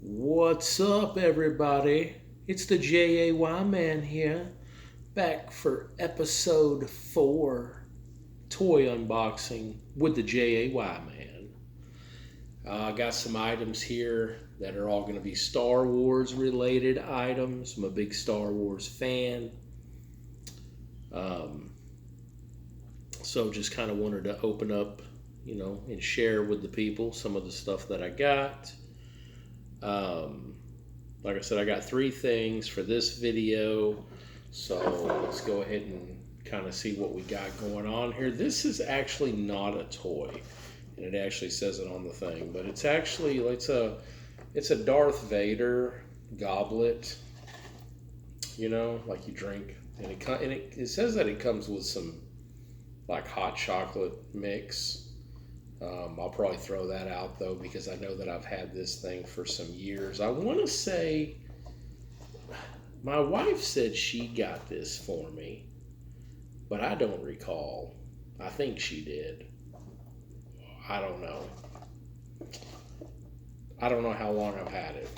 What's up, everybody? It's the JAY man here, back for episode 4 toy unboxing with the JAY man. I got some items here that are all going to be Star Wars related items. I'm a big Star Wars fan. So just kind of wanted to open up, and share with the people some of the stuff that I got. Like I said, I got 3 things for this video, so let's go ahead and kind of see what we got going on here. This is actually not a toy, and it actually says it on the thing, but it's actually it's a Darth Vader goblet, like you drink, and it says that it comes with some like hot chocolate mix. I'll probably throw that out though, because I know that I've had this thing for some years. I want to say my wife said she got this for me, but I don't recall. I think she did. I don't know. I don't know how long I've had it.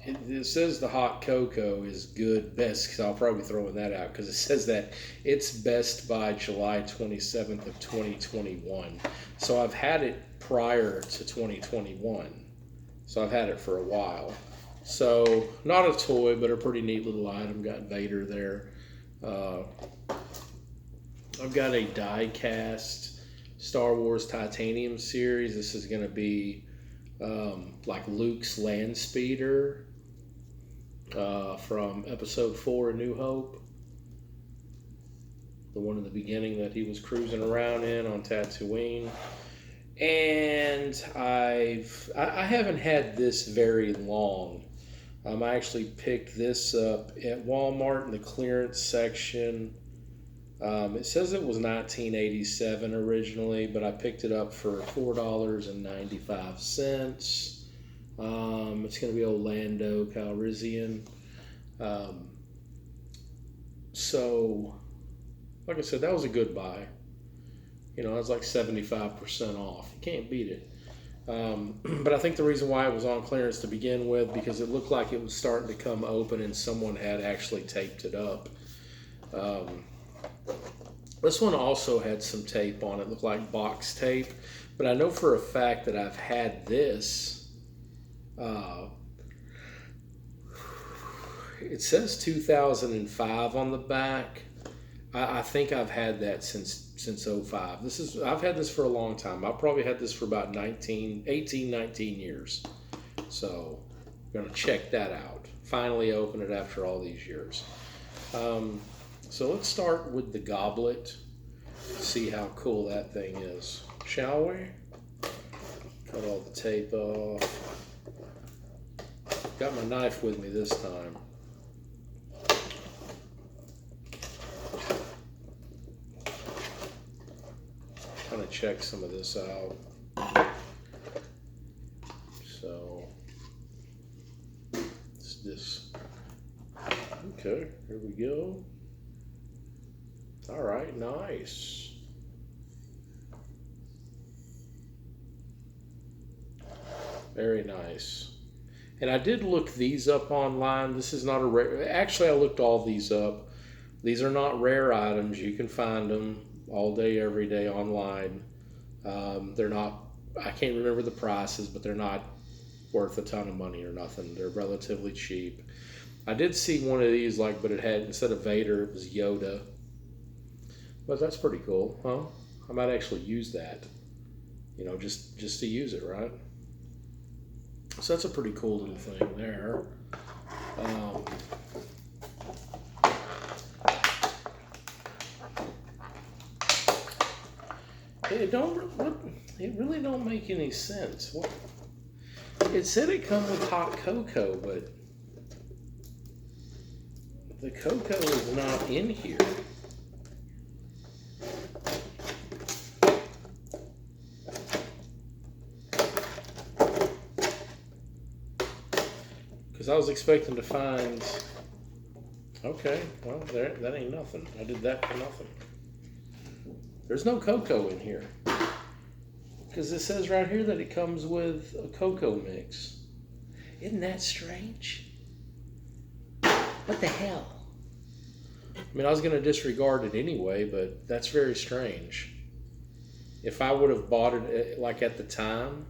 It says the hot cocoa is good, best, because I'll probably be throwing that out, because it says that it's best by July 27th of 2021. So I've had it prior to 2021. So I've had it for a while. So not a toy, but a pretty neat little item. Got Vader there. I've got a die-cast Star Wars Titanium series. This is going to be like Luke's Landspeeder. From episode 4 A New Hope, the one in the beginning that he was cruising around in on Tatooine. And I haven't had this very long. I actually picked this up at Walmart in the clearance section. It says it was 1987 originally, but I picked it up for $4.95. It's going to be old Lando, calrissian. So, like I said, that was a good buy. It was like 75% off. You can't beat it. But I think the reason why it was on clearance to begin with, because it looked like it was starting to come open and someone had actually taped it up. This one also had some tape on it. It looked like box tape. But I know for a fact that I've had this. It says 2005 on the back. I think I've had that since 05. I've had this for a long time. I've probably had this for about 19 years. So I'm going to check that out. Finally open it after all these years. So let's start with the goblet. See how cool that thing is, shall we? Cut all the tape off. Got my knife with me this time. Kind of check some of this out. So it's this. Okay, here we go. All right, nice. Very nice. And I did look these up online. This is not a rare. Actually, I looked all these up. These are not rare items. You can find them all day, every day online. They're not, I can't remember the prices, but they're not worth a ton of money or nothing. They're relatively cheap. I did see one of these, but it had, instead of Vader, it was Yoda. But that's pretty cool, huh? I might actually use that. Just to use it, right? So that's a pretty cool little thing there. It really don't make any sense. It said it come with hot cocoa, but the cocoa is not in here. Because I was expecting to find. Okay, well, that ain't nothing. I did that for nothing. There's no cocoa in here. Because it says right here that it comes with a cocoa mix. Isn't that strange? What the hell? I mean, I was going to disregard it anyway, but that's very strange. If I would have bought it like at the time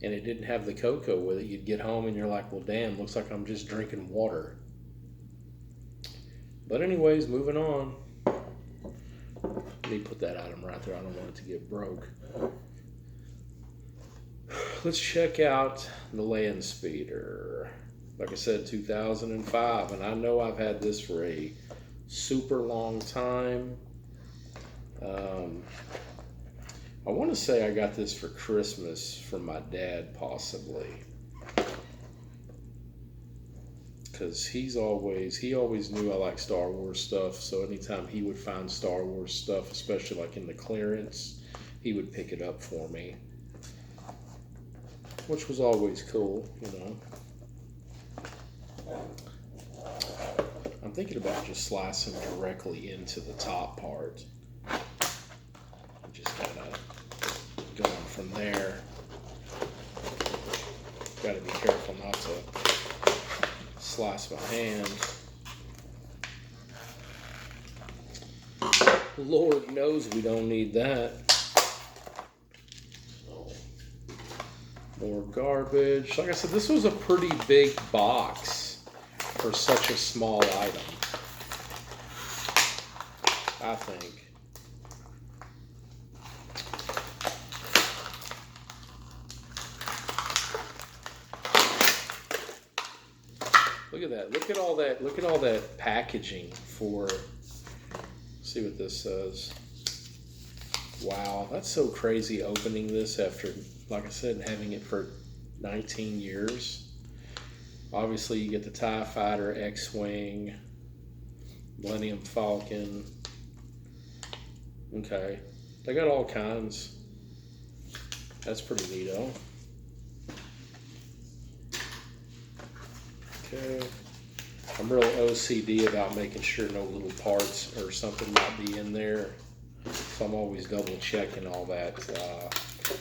and it didn't have the cocoa with it, you'd get home and you're like, well, damn, looks like I'm just drinking water. But anyways, moving on. Let me put that item right there. I don't want it to get broke. Let's check out the Landspeeder. Like I said, 2005, and I know I've had this for a super long time. I want to say I got this for Christmas from my dad, possibly, because he always knew I like Star Wars stuff. So anytime he would find Star Wars stuff, especially like in the clearance, he would pick it up for me, which was always cool, you know. I'm thinking about just slicing directly into the top part. Just kind of going from there. Got to be careful not to slice my hand. Lord knows we don't need that. So, more garbage. Like I said, this was a pretty big box for such a small item, I think. Look at that. Look at all that. Look at all that packaging for. Let's see what this says. Wow, that's so crazy opening this after, like I said, having it for 19 years. Obviously, you get the TIE Fighter, X-Wing, Millennium Falcon. Okay, they got all kinds. That's pretty neato. Okay, I'm real OCD about making sure no little parts or something might be in there, so I'm always double checking all that.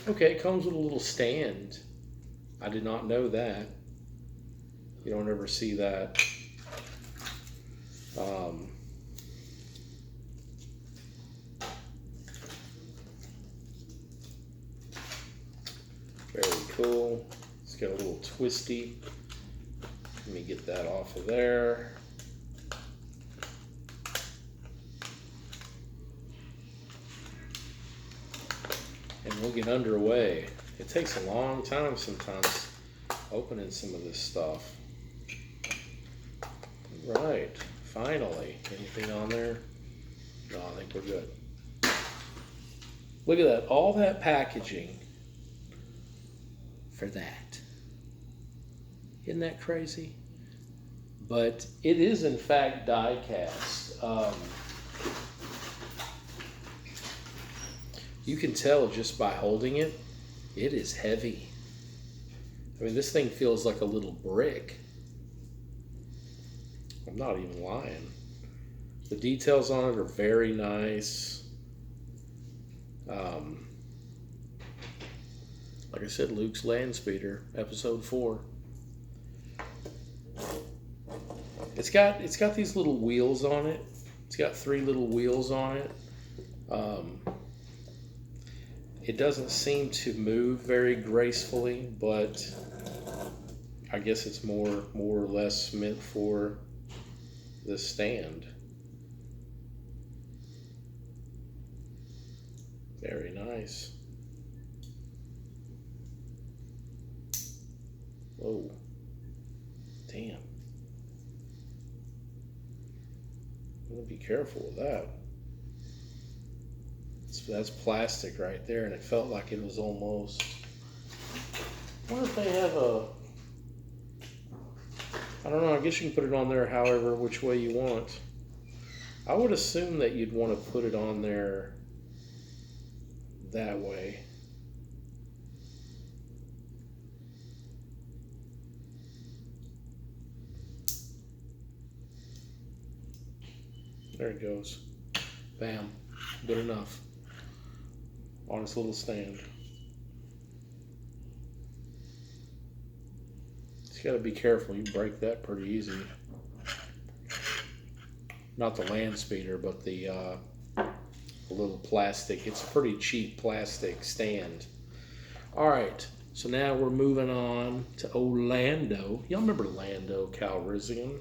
Okay, it comes with a little stand. I did not know that. You don't ever see that. Very cool. It's got a little twisty. Let me get that off of there. And we'll get underway. It takes a long time sometimes opening some of this stuff. Right, finally. Anything on there? No, I think we're good. Look at that, all that packaging for that. Isn't that crazy? But it is in fact die cast. You can tell just by holding it, it is heavy. I mean, this thing feels like a little brick. I'm not even lying. The details on it are very nice. Like I said, Luke's Landspeeder, episode 4. It's got these little wheels on it. It's got 3 little wheels on it. It doesn't seem to move very gracefully, but I guess it's more or less meant for this stand. Very nice. Whoa. Damn. I'm gonna be careful with that. That's plastic right there, and it felt like it was almost. I wonder if they have a. I don't know. I guess you can put it on there however, which way you want. I would assume that you'd want to put it on there that way. There it goes. Bam. Good enough. On its little stand. got to be careful. You break that pretty easy. Not the Landspeeder, but the little plastic. It's a pretty cheap plastic stand. All right, so now we're moving on to old Lando. Y'all remember Lando Calrissian?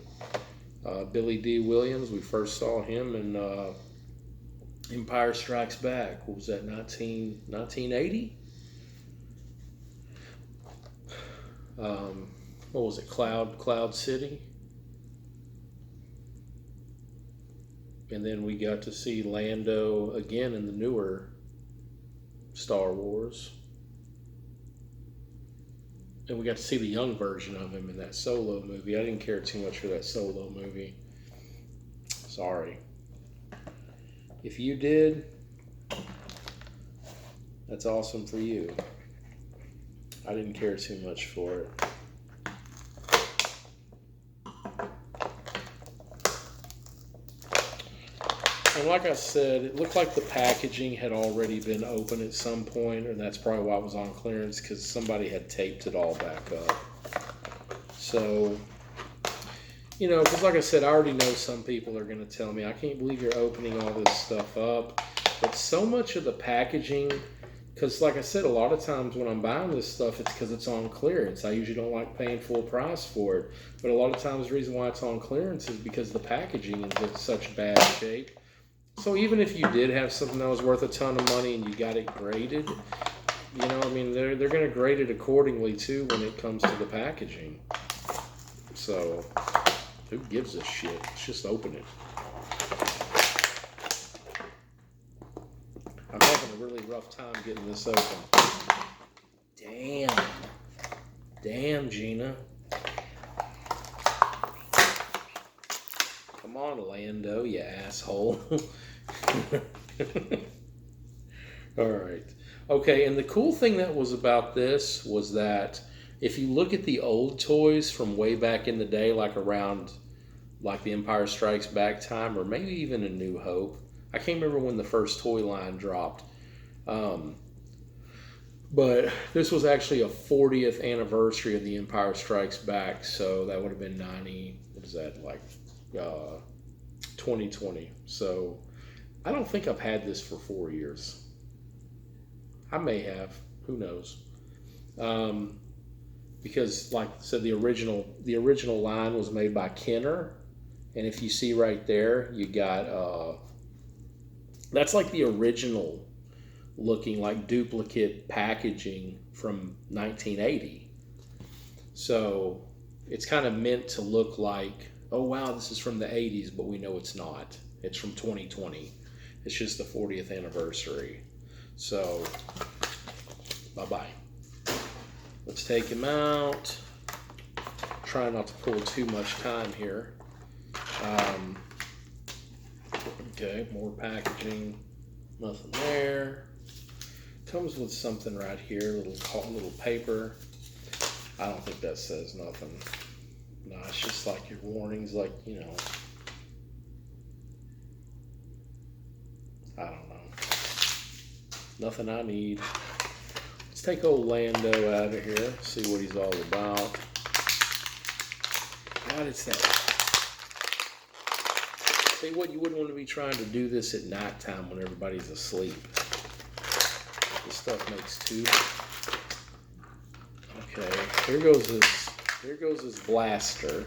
Billy D. Williams. We first saw him in Empire Strikes Back. What was that, 1980? What was it, Cloud City? And then we got to see Lando again in the newer Star Wars. And we got to see the young version of him in that Solo movie. I didn't care too much for that Solo movie. Sorry. If you did, that's awesome for you. I didn't care too much for it. And like I said, it looked like the packaging had already been open at some point, and that's probably why it was on clearance, because somebody had taped it all back up. So, you know, because like I said, I already know some people are going to tell me, I can't believe you're opening all this stuff up. But so much of the packaging, because like I said, a lot of times when I'm buying this stuff, it's because it's on clearance. I usually don't like paying full price for it. But a lot of times the reason why it's on clearance is because the packaging is in such bad shape. So even if you did have something that was worth a ton of money and you got it graded, you know, I mean, they're going to grade it accordingly too when it comes to the packaging. So who gives a shit? Let's just open it. I'm having a really rough time getting this open. Damn, Gina. Come on, Lando, you asshole. All right. Okay, and the cool thing that was about this was that if you look at the old toys from way back in the day, like around like the Empire Strikes Back time, or maybe even A New Hope. I can't remember when the first toy line dropped. But this was actually a 40th anniversary of the Empire Strikes Back, so that would have been 90, what is that, like 2020. So I don't think I've had this for 4 years. I may have, who knows? Because like I said, the original line was made by Kenner, and if you see right there, you got that's like the original looking like duplicate packaging from 1980. So it's kind of meant to look like, oh wow, this is from the 80s, but we know it's not. It's from 2020. It's just the 40th anniversary. So, bye-bye. Let's take him out. Try not to pull too much time here. Okay, more packaging. Nothing there. Comes with something right here, little paper. I don't think that says nothing. No, it's just like your warnings, like, you know. I don't know. Nothing I need. Let's take old Lando out of here, see what he's all about. God, it's that. See what, you wouldn't want to be trying to do this at nighttime when everybody's asleep. This stuff makes two. Okay, here goes his blaster.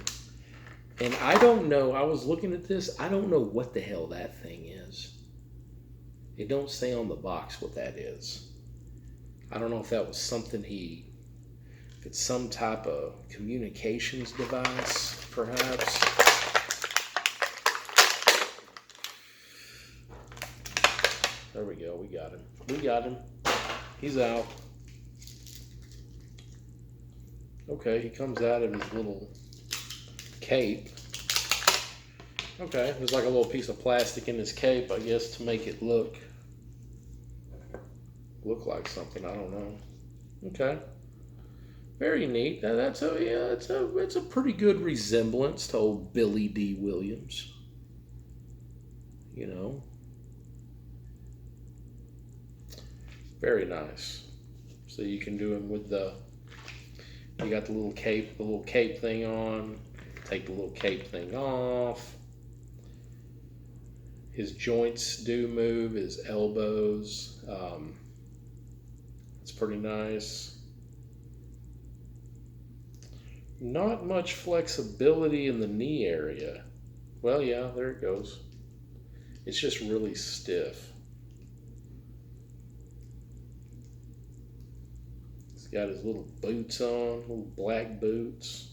And I don't know, I was looking at this, I don't know what the hell that thing is. It don't say on the box what that is. I don't know if that was something if it's some type of communications device, perhaps. There we go, we got him. He's out. Okay, he comes out of his little cape. Okay, there's like a little piece of plastic in his cape, I guess, to make it look like something. I don't know. Okay, very neat. It's a pretty good resemblance to old Billy D. Williams. You know, very nice. So you can do him with the You got the little cape thing on. Take the little cape thing off. His joints do move, his elbows. It's pretty nice. Not much flexibility in the knee area. Well, yeah, there it goes. It's just really stiff. He's got his little boots on, little black boots.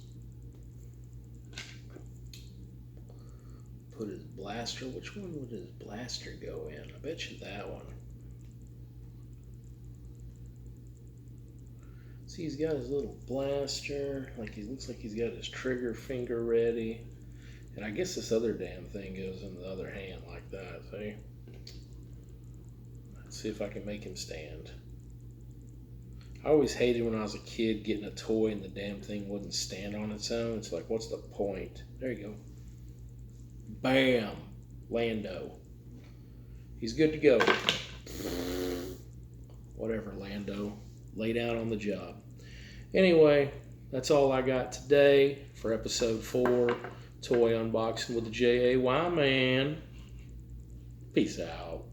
Put his blaster. Which one would his blaster go in? I bet you that one. See, he's got his little blaster. He looks like he's got his trigger finger ready. And I guess this other damn thing goes in the other hand like that. See? Let's see if I can make him stand. I always hated when I was a kid getting a toy and the damn thing wouldn't stand on its own. It's like, what's the point? There you go. Bam! Lando. He's good to go. Whatever, Lando. Lay down on the job. Anyway, that's all I got today for episode 4, Toy Unboxing with the JAY Man. Peace out.